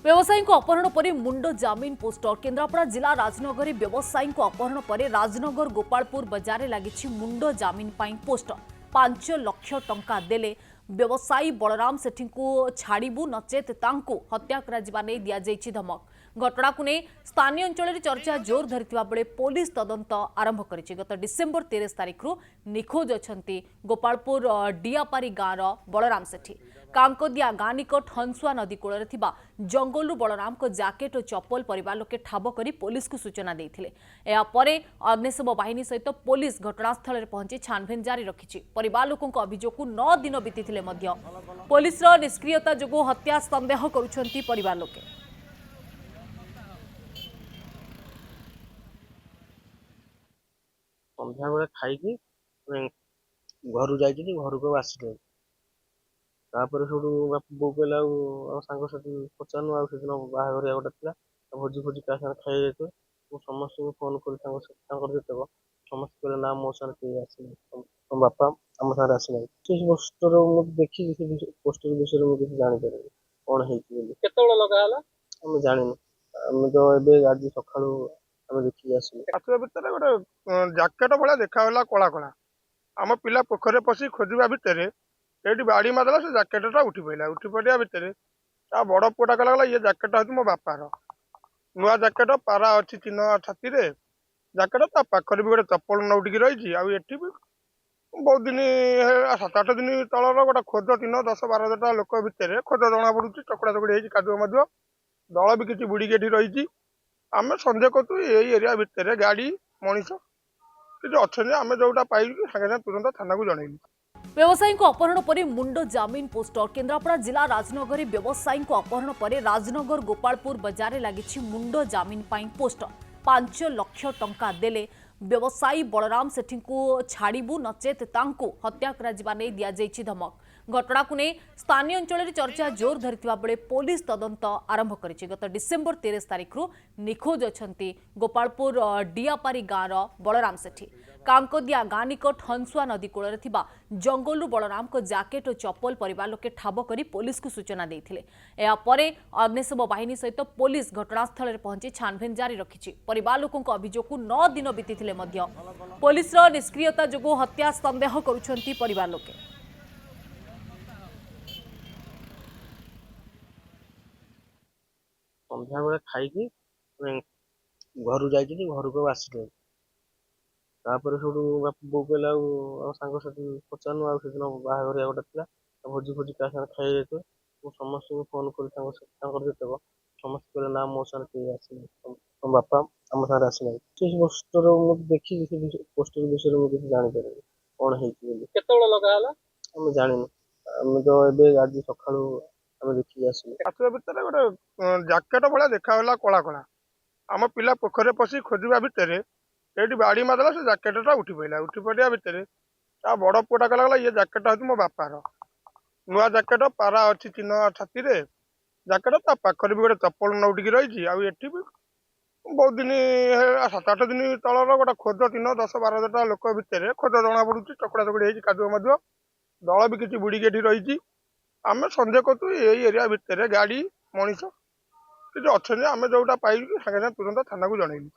व्यवसायी को अपहरण पर मुंड जामिन पोस्टर केन्द्रापड़ा जिला राजनगर व्यवसायी को अपहरण पर राजनगर गोपालपुर बजार लगी मुंड जामिन पोस्टर 5 लाख टंका देले व्यवसायी बलराम सेठी को छाड़ू नचेत तांको हत्या करा दि जाइछि धमक। घटना को नहीं स्थानीय अंचल चर्चा जोर धरिथिबा बेले पुलिस तदंत आरंभ करिछि। गत डिसेम्बर 13 तारिख निखोज अछंती गोपालपुर डियापारी गाँव बलराम सेठी। कामकोदिया गाँ निकट हंसुआ नदी कूल जंगलू बलराम को जैकेट और चप्पल परिवार लोके ठाब कर पुलिस को सूचना देते। अग्निशम बाहिनी सहित पुलिस घटनास्थल में पहुंची छानभिन जारी रखी। परिवार लोकों अभियोग 9 दिन बीती पुलिस निष्क्रियता जो हत्या सन्देह करुछंती परिवार लोके। संध्या बेले खाई घर जाइए घर को आसिले तापर सब बो कहला सांग साथी पचारू आदिन बाहर गोटे था भोजी भोजी क्या खाई जाते समस्त फोन कर समस्त कहले ना मो साथ तुम बापा आम साथ आसना पोस्टर देखी पोस्टर विषय में किसी जापर कौन है लगा आम जान आम तो आज सका देखिए आसवा भितर गोटे जैकेट भाया देखा कला कला आम पिला पोखर पशि खोजा भितर ये बाड़ी मारदेला से जैकेटा उठी पड़ा भितर बड़ पुआ कहला ये जैकेट हूँ मो बापार नुआ जैकेट पारा अच्छी चिन्ह छाती जैकेट पाखर भी गोटे चप्पल नौटिकी रही आठी भी बहुत दिन 7-8 दिन तलर गोटे खोज चिन्ह 10-12 लोक भितर खोज जना पड़ी चकड़ा चकड़ी कादुआ मधुआ दल भी किसी बुड़ीकी रही आम सन्देह करूँ यही एरिया भितर गाड़ी मनीष कि अच्छा आम जोटा पाई सागे तुरंत थाना को जनइलु। व्यवसायी को अपहरण पर मुंड जामिन पोस्टर केन्द्रापड़ा जिला राजनगर व्यवसायी को अपहरण पर राजनगर गोपालपुर बजार लगी मुंड जामिन पोस्टर 5 लाख टंका देले व्यवसायी बलराम सेठी को छाड़ू नचेत तांको हत्या करा दि जाइछि धमक। घटना को नहीं स्थानीय अंचल चर्चा जोर धरिथिबा बेले पुलिस तदंत आरंभ करिछि। गत डिसेम्बर 13 तारिख निखोज अछंती गोपालपुर डियापारी गाँव बलराम सेठी। कामकोदिया गाँ निकट हंसुआ नदी कूल जंगलू बलराम को जैकेट और चप्पल परिवार लोके ठाब कर पुलिस को सूचना देते। अग्निशम बाहिनी सहित पुलिस घटनास्थल में पहुंची छानभिन जारी रखी। परिवार लोकों अभियोग 9 दिन बीती पुलिस निष्क्रियता जो हत्या सन्देह करुछंती परिवार लोके। संध्या बेले खाई घर जाइए घर को आसिले तापर सब बो कहला सांग साथी पचारू आदिन बाहर गोटे था भोजी भोजी क्या खाई जाते समस्त फोन कर समस्त कहले ना मो साथ आसना तुम बापा आम साथ आसना पोस्टर देखी पोस्टर विषय में किसी जापर कौन है लगा आम जान आम तो आज सका देखिए आसवा भितर गोटे जैकेट भाया देखा कला कला आम पिला पोखर पशि खोजा भितर ये बाड़ी मारदेला से जैकेटा उठी पड़ा भितर बड़ पुआ कहला ये जैकेट हूँ मो बापार नुआ जैकेट पारा अच्छी चिन्ह छाती जैकेट पाखर भी गोटे चप्पल नौटिकी रही आठी भी बहुत दिन 7-8 दिन तलर गोटे खोज चिन्ह 10-12 लोक भितर खोज जना पड़ी चकड़ा चकड़ी कादुआ मधुआ दल भी किसी बुड़ीकी रही आम सन्देह करूँ यही एरिया भितर गाड़ी मनीष कि अच्छा आम जोटा पाई सागे तुरंत थाना को जनइलु।